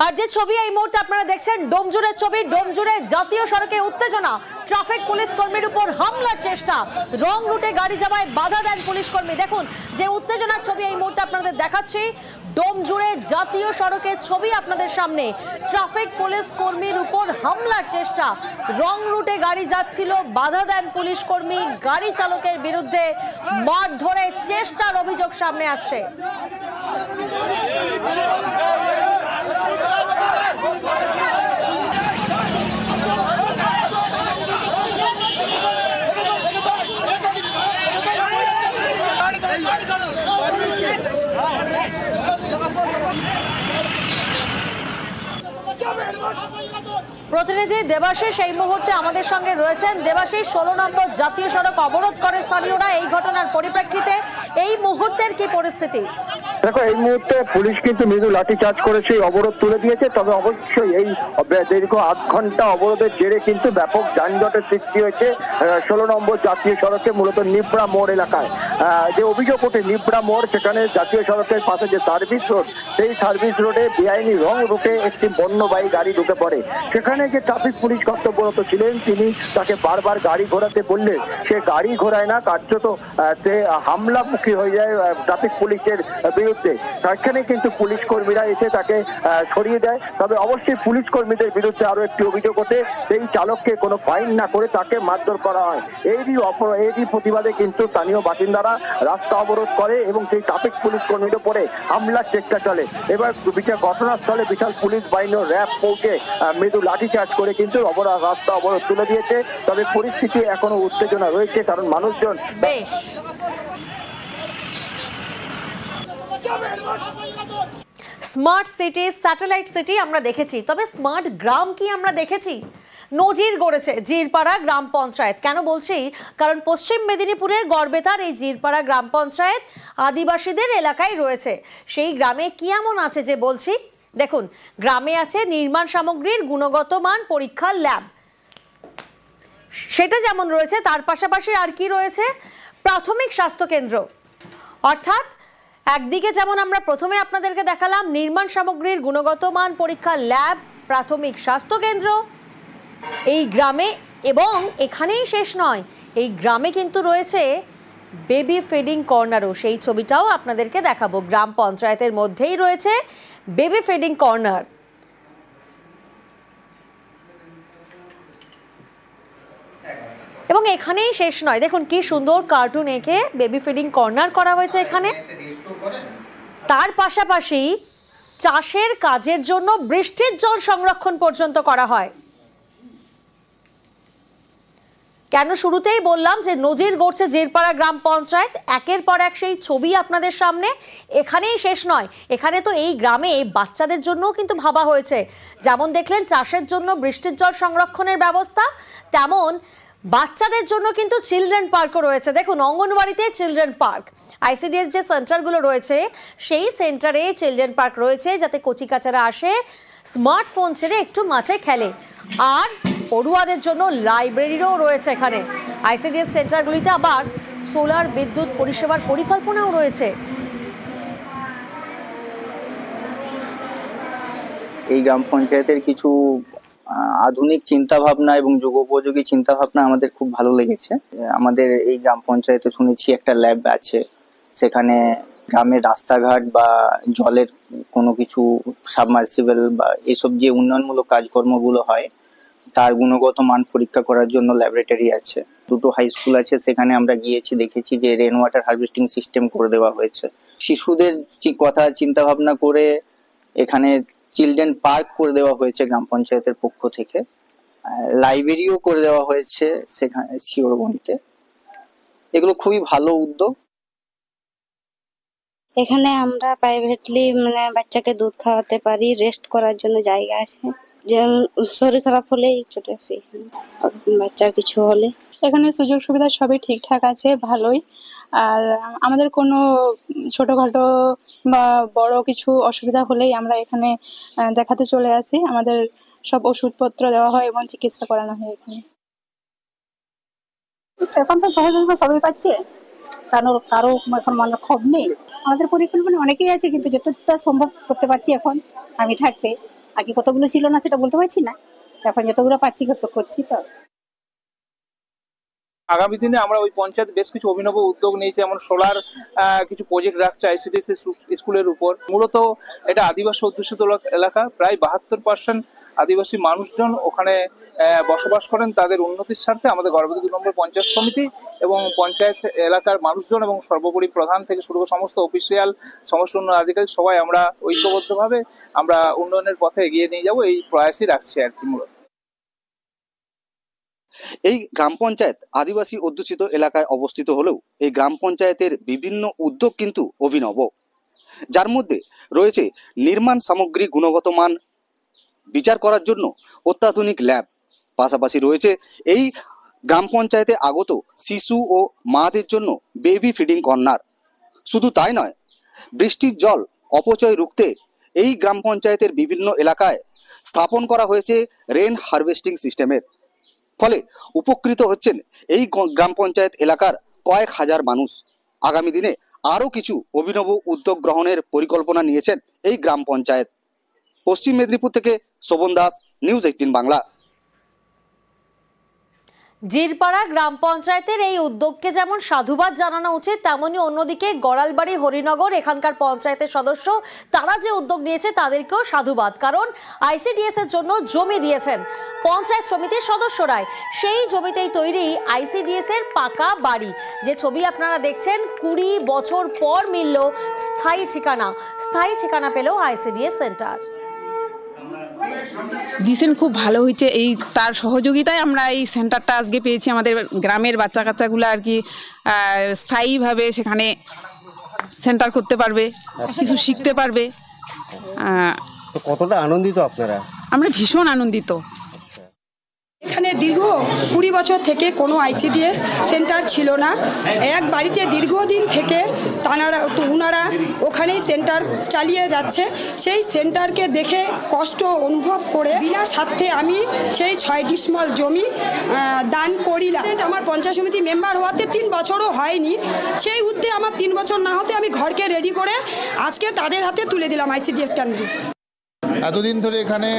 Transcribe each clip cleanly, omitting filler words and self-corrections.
আর যে ছবি এই মুহূর্তে আপনারা দেখছেন ডোমজুড়ের ছবি। ডোমজুড়ে জাতীয় সড়কে উত্তেজনা, ট্রাফিক পুলিশ কর্মীর উপর হামলার চেষ্টা, রং রুটে গাড়ি যাওয়ায় বাধা দেন পুলিশ কর্মী। দেখুন যে উত্তেজনার ছবি এই মুহূর্তে আপনাদের দেখাচ্ছি। ডোমজুড়ে জাতীয় সড়কের ছবি আপনাদের সামনে। ট্রাফিক পুলিশ কর্মীর উপর হামলার চেষ্টা, রং রুটে গাড়ি যাচ্ছিল, বাধা দেন পুলিশ কর্মী। গাড়ি চালকের বিরুদ্ধে মারধরের চেষ্টার অভিযোগ সামনে আসছে। প্রতিনিধি দেবাশিস এই মুহূর্তে আমাদের সঙ্গে রয়েছেন। দেবাশিস, 16 নম্বর জাতীয় সড়ক অবরোধ করে স্থানীয়রা, এই ঘটনার পরিপ্রেক্ষিতে এই মুহূর্তের কি পরিস্থিতি? দেখো, এই মুহূর্তে পুলিশ কিন্তু মৃদু লাঠিচার্জ করে সেই অবরোধ তুলে দিয়েছে। তবে অবশ্যই এই দীর্ঘ 8 ঘন্টা অবরোধের জেরে কিন্তু ব্যাপক যানজটের সৃষ্টি হয়েছে 16 নম্বর জাতীয় সড়কে, মূলত নিবড়া মোড় এলাকায়। যে অভিযোগ ওঠে নিবড়া মোড়, সেখানে জাতীয় সড়কের পাশে যে সার্ভিস রোড, সেই সার্ভিস রোডে বেআইনি রং রুটে একটি বন্যবাহী গাড়ি ঢুকে পড়ে। সেখানে যে ট্রাফিক পুলিশ কর্তব্যরত ছিলেন, তিনি তাকে বারবার গাড়ি ঘোরাতে বললে সে গাড়ি ঘোরায় না, কার্যত সে হামলামুখী হয়ে যায় ট্রাফিক পুলিশের বিরুদ্ধে। সেখানে কিন্তু পুলিশ কর্মীরা এসে তাকে সরিয়ে দেয়। তবে অবশ্যই পুলিশ কর্মীদের বিরুদ্ধে আরো একটি অভিযোগ ওঠে, সেই চালককে কোনো ফাইন না করে তাকে মারধর করা হয়। এরই প্রতিবাদে কিন্তু স্থানীয় বাসিন্দারা রাস্তা অবরোধ করে এবং সেই ট্রাফিক পুলিশ কর্মীর উপরে হামলার চেষ্টা চলে। এবার ঘটনাস্থলে বিশাল পুলিশ বাহিনী র্যাব পৌঁছে মৃদু লাঠিচার্জ করে কিন্তু রাস্তা অবরোধ তুলে দিয়েছে। তবে পরিস্থিতি এখনো উত্তেজনা রয়েছে, কারণ মানুষজন স্মার্ট সিটি, স্যাটেলাইট সিটি আমরা দেখেছি, তবে স্মার্ট গ্রাম কি আমরা দেখেছি? নজির গড়েছে জিরপাড়া গ্রাম পঞ্চায়েত। কেন বলছি? কারণ পশ্চিম মেদিনীপুরের গড়বেতার এই জিরপাড়া গ্রাম পঞ্চায়েত আদিবাসীদের এলাকায় রয়েছে। সেই গ্রামে কি এমন আছে যে বলছি? দেখুন, গ্রামে আছে নির্মাণ সামগ্রীর গুণগত মান পরীক্ষার ল্যাব, সেটা যেমন রয়েছে, তার পাশাপাশি আর কি রয়েছে? প্রাথমিক স্বাস্থ্য কেন্দ্র। অর্থাৎ একদিকে যেমন আমরা প্রথমে আপনাদেরকে দেখালাম নির্মাণ সামগ্রীর গুণগত মান পরীক্ষার ল্যাব, প্রাথমিক স্বাস্থ্য কেন্দ্র এই গ্রামে, এবং এখানেই শেষ নয়, এই গ্রামে কিন্তু রয়েছে বেবি ফিডিং কর্নারও। সেই ছবিটাও আপনাদেরকে দেখাবো। গ্রাম পঞ্চায়েতের মধ্যেই রয়েছে বেবি ফিডিং কর্নার। এবং এখানেই শেষ নয়, দেখুন কি সুন্দর কার্টুন এঁকে বেবি ফিডিং কর্নার করা হয়েছে এখানে। তার পাশাপাশি চাষের কাজের জন্য বৃষ্টির জল সংরক্ষণ পর্যন্ত করা হয়। কেন শুরুতেই বললাম যে নজির গড়ছে জিরপাড়া গ্রাম পঞ্চায়েত, একের পর এক সেই ছবি আপনাদের সামনে। এখানেই শেষ নয়, এখানে তো এই গ্রামে বাচ্চাদের জন্যও কিন্তু ভাবা হয়েছে। যেমন দেখলেন চাষের জন্য বৃষ্টির জল সংরক্ষণের ব্যবস্থা, তেমন বাচ্চাদের জন্য কিন্তু চিলড্রেন পার্কও রয়েছে। দেখুন, অঙ্গনওয়াড়িতে চিলড্রেন পার্ক, আইসিডিএস যে সেন্টারগুলো রয়েছে সেই সেন্টারে চিলড্রেন পার্ক রয়েছে, যাতে কচিকাচারা আসে স্মার্টফোন ছেড়ে একটু মাঠে খেলে। আর পড়ুয়াদের জন্য লাইব্রেরিরও রয়েছে এখানে। আইসিডিএস সেন্টারগুলিতে আবার সোলার বিদ্যুৎ পরিষেবার পরিকল্পনাও রয়েছে। এই গ্রাম পঞ্চায়েতের কিছু আধুনিক চিন্তা ভাবনা এবং যুগোপযোগী চিন্তা ভাবনা আমাদের খুব ভালো লেগেছে। আমাদের এই গ্রাম পঞ্চায়েতে শুনেছি একটা ল্যাব আছে, সেখানে গ্রামের রাস্তাঘাট বা জলের কোনো কিছু সাবমার্সিবল বা এসব যে উন্নয়নমূলক কাজকর্মগুলো হয় তার গুণগত মান পরীক্ষা করার জন্য ল্যাবরেটরি আছে। 2টো হাই স্কুল আছে, সেখানে আমরা গিয়েছি, দেখেছি যে রেন ওয়াটার হারভেস্টিং সিস্টেম করে দেওয়া হয়েছে। শিশুদের কথা চিন্তা ভাবনা করে এখানে চিলড্রেন পার্ক করে দেওয়া হয়েছে গ্রাম পঞ্চায়েতের পক্ষ থেকে, লাইব্রেরিও করে দেওয়া হয়েছে সেখানে শিওরবনীতে। এগুলো খুবই ভালো উদ্যোগ। এখানে আমরা প্রাইভেটলি বাচ্চাকে দুধ খাওয়াতে পারি, রেস্ট করার জন্য জায়গা আছে, যে শরীর খারাপ হলেই চলে আসি, বাচ্চার কিছু হলে। এখানে সুযোগ সুবিধা সবই ঠিকঠাক আছে, ভালোই। আর আমাদের কোনো ছোটখাটো বা বড় কিছু অসুবিধা হলেই আমরা এখানে দেখাতে চলে আসি। আমাদের সব ওষুধপত্র দেওয়া হয় এবং চিকিৎসা করানো হয় এখানে। এখন তো সহযোগিতা সবাই পাচ্ছে, কারো এখন ক্ষোভ নেই। আমাদের পরিকল্পনা অনেকেই আছে, কিন্তু যতটা সম্ভব করতে পারছি এখন আমি থাকতে। আগে কতগুলো ছিল না সেটা বলতে পারছি না, এখন যতগুলো পাচ্ছি তো করছি। তো আগামী দিনে আমরা ওই পঞ্চায়েত বেশ কিছু অভিনব উদ্যোগ নিয়েছে, যেমন সোলার কিছু প্রজেক্ট রাখছে আইসিডিএস স্কুলের উপর। মূলত এটা আদিবাসী অধ্যুষিত এলাকা, প্রায় 72% আদিবাসী মানুষজন ওখানে বসবাস করেন। তাদের উন্নতির স্বার্থে আমাদের গড়বেতা 2 নম্বর পঞ্চায়েত সমিতি এবং পঞ্চায়েত এলাকার মানুষজন এবং সর্বোপরি প্রধান থেকে শুরু করে সমস্ত অফিসিয়াল, সমস্ত উন্নয়ন আধিকারিক সবাই আমরা ঐক্যবদ্ধভাবে আমরা উন্নয়নের পথে এগিয়ে নিয়ে যাব, এই প্রয়াসই রাখছি আর কি। মূলত এই গ্রাম পঞ্চায়েত আদিবাসী অধ্যুষিত এলাকায় অবস্থিত হলেও এই গ্রাম পঞ্চায়েতের বিভিন্ন উদ্যোগ কিন্তু অভিনব, যার মধ্যে রয়েছে নির্মাণ সামগ্রী গুণগত মান বিচার করার জন্য অত্যাধুনিক ল্যাব, পাশাপাশি রয়েছে এই গ্রাম পঞ্চায়েতে আগত শিশু ও মাদের জন্য বেবি ফিডিং কর্নার। শুধু তাই নয়, বৃষ্টির জল অপচয় রুখতে এই গ্রাম পঞ্চায়েতের বিভিন্ন এলাকায় স্থাপন করা হয়েছে রেন হারভেস্টিং সিস্টেমের ফলে উপকৃত হচ্ছেন এই গ্রাম পঞ্চায়েত এলাকার কয়েক হাজার মানুষ। আগামী দিনে আরও কিছু অভিনব উদ্যোগ গ্রহণের পরিকল্পনা নিয়েছেন এই গ্রাম পঞ্চায়েত। পশ্চিম মেদিনীপুর থেকে শোভন দাস, নিউজ 18 বাংলা। জিরপাড়া গ্রাম পঞ্চায়েতের এই উদ্যোগকে যেমন সাধুবাদ জানানো উচিত, তেমনি অন্যদিকে গড়ালবাড়ি, হরিনগর এখানকার পঞ্চায়েতের সদস্য তারা যে উদ্যোগ নিয়েছে তাদেরকেও সাধুবাদ, কারণ আইসিডিএস এর জন্য জমি দিয়েছেন পঞ্চায়েত সমিতির সদস্যরাই। সেই জমিতেই তৈরি আইসিডিএস এর পাকা বাড়ি, যে ছবি আপনারা দেখছেন। 20 বছর পর মিলল স্থায়ী ঠিকানা পেল আইসিডিএস সেন্টার। দিছেন খুব ভালো হয়েছে, এই তার সহযোগিতায় আমরা এই সেন্টারটা আজকে পেয়েছি। আমাদের গ্রামের বাচ্চা কাচ্চাগুলো আর কি স্থায়ীভাবে সেখানে সেন্টার করতে পারবে, কিছু শিখতে পারবে। তো কতটা আনন্দিত আপনারা? আমরা ভীষণ আনন্দিত। এখানে দীর্ঘ 20 বছর থেকে কোনো আইসিডিএস সেন্টার ছিল না। এক বাড়িতে দীর্ঘদিন থেকে ওনারা ওখানেই সেন্টার চালিয়ে যাচ্ছে। সেই সেন্টারকে দেখে কষ্ট অনুভব করে বিনা স্বার্থে আমি সেই 6 ডিসমিল জমি দান করিলাম। আমার পঞ্চায়েত সমিতি মেম্বার হওয়াতে 3 বছরও হয়নি। সেই উদ্যোগে আমার 3 বছর না হতে আমি ঘরকে রেডি করে আজকে তাদের হাতে তুলে দিলাম আইসিডিএস কেন্দ্র। এতদিন ধরে এখানে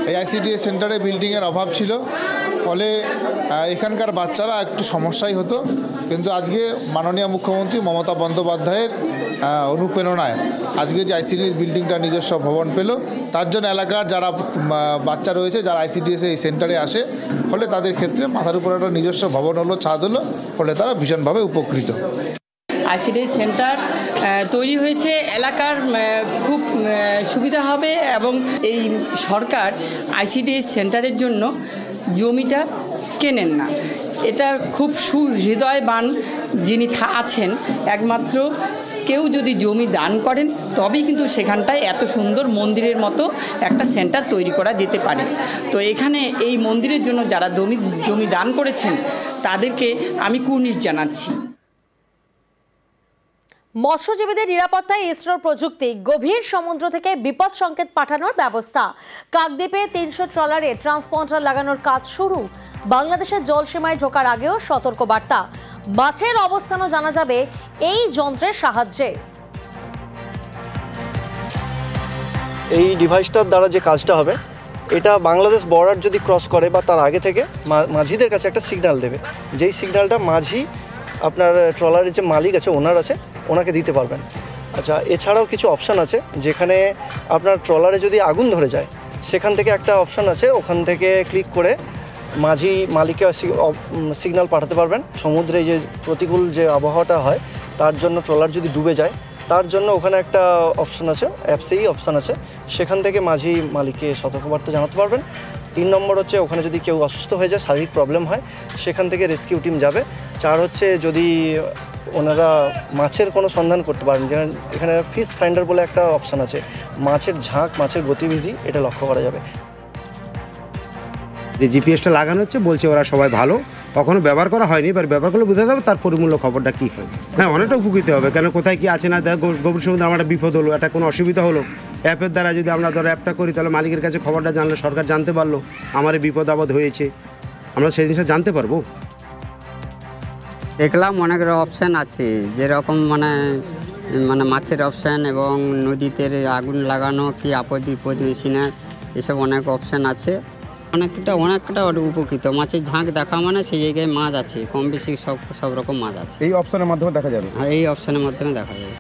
এই আইসিডিএস সেন্টারে বিল্ডিংয়ের অভাব ছিল, ফলে এখানকার বাচ্চারা একটু সমস্যাই হতো। কিন্তু আজকে মাননীয় মুখ্যমন্ত্রী মমতা বন্দ্যোপাধ্যায়ের অনুপ্রেরণায় আজকে যে আইসিডিএস বিল্ডিংটা নিজস্ব ভবন পেল, তার জন্য এলাকার যারা বাচ্চা রয়েছে, যারা আইসিডিএস এই সেন্টারে আসে, ফলে তাদের ক্ষেত্রে মাথার উপর একটা নিজস্ব ভবন হলো, ছাদ হলো, ফলে তারা ভীষণভাবে উপকৃত। আইসিডিএস সেন্টার তৈরি হয়েছে, এলাকার খুব সুবিধা হবে এবং এই সরকার আইসিডিএস সেন্টারের জন্য জমিটা কেনেন না। এটা খুব সুহৃদয়বান যিনি আছেন, একমাত্র কেউ যদি জমি দান করেন তবেই কিন্তু সেখানটায় এত সুন্দর মন্দিরের মতো একটা সেন্টার তৈরি করা যেতে পারে। তো এখানে এই মন্দিরের জন্য যারা জমি দান করেছেন তাদেরকে আমি কুর্নিশ জানাচ্ছি। মৎস্যজীবীদের নিরাপত্তায় ইসরোর প্রযুক্তি, গভীর সমুদ্র থেকে বিপদ সংকেত পাঠানোর ব্যবস্থা। কাকদ্বীপে 300 ট্রলারে ট্রান্সপন্ডার লাগানোর কাজ শুরু। বাংলাদেশের জলসীমায় ঢোকার আগেও সতর্কবার্তা। মাছের অবস্থানও জানা যাবে এই যন্ত্রের সাহায্যে। এই ডিভাইসটার দ্বারা যে কাজটা হবে, এটা বাংলাদেশ বর্ডার যদি ক্রস করে বা তার আগে থেকে মাঝিদের কাছে একটা সিগন্যাল দেবে, যেই সিগন্যালটা মাঝি আপনার ট্রলারের যে মালিক আছে, ওনার আছে, ওনাকে দিতে পারবেন। আচ্ছা, এছাড়াও কিছু অপশান আছে, যেখানে আপনার ট্রলারে যদি আগুন ধরে যায়, সেখান থেকে একটা অপশান আছে, ওখান থেকে ক্লিক করে মাঝি মালিককে সিগন্যাল পাঠাতে পারবেন। সমুদ্রে যে প্রতিকূল যে আবহাওয়াটা হয়, তার জন্য ট্রলার যদি ডুবে যায়, তার জন্য ওখানে একটা অপশান আছে, অ্যাপসেই অপশান আছে, সেখান থেকে মাঝি মালিককে সতর্কবার্তা জানাতে পারবেন। 3 নম্বর হচ্ছে, ওখানে যদি কেউ অসুস্থ হয়ে যায়, শারীরিক প্রবলেম হয়, সেখান থেকে রেস্কিউ টিম যাবে। 4 হচ্ছে, যদি ওনারা মাছের কোনো সন্ধান করতে পারেন, যেখানে এখানে ফিশ ফাইন্ডার বলে একটা অপশান আছে, মাছের ঝাঁক, মাছের গতিবিধি এটা লক্ষ্য করা যাবে। যে জিপিএসটা লাগানো হচ্ছে, বলছে ওরা সবাই ভালো, কখনো ব্যবহার করা হয়নি, এবার ব্যবহার করলে বোঝা যাবে তার পরিমূল্য খবরটা কী হয়। হ্যাঁ, অনেকটা উপকৃত হবে, কেন কোথায় কী আছে না, গভীর সমুদ্রে আমার একটা বিপদ হলো, একটা কোনো অসুবিধা হলো, অ্যাপের দ্বারা যদি আমরা ধরো অ্যাপটা করি, তাহলে মালিকের কাছে খবরটা জানলে সরকার জানতে পারলো আমার বিপদ আপদ হয়েছে, আমরা সেই জিনিসটা জানতে পারবো। দেখলাম অনেক অপশান আছে, যেরকম মানে মাছের অপশান এবং নদীতে আগুন লাগানো, কি আপদ বিপদ মেশিনে এসব অনেক অপশান আছে, অনেকটা উপকৃত। মাছের ঝাঁক দেখা মানে সেই জায়গায় মাছ আছে, কম বেশি সব রকম মাছ আছে। এই অপশনের মাধ্যমে দেখা যাবে? হ্যাঁ, এই অপশানের মাধ্যমে দেখা যাবে।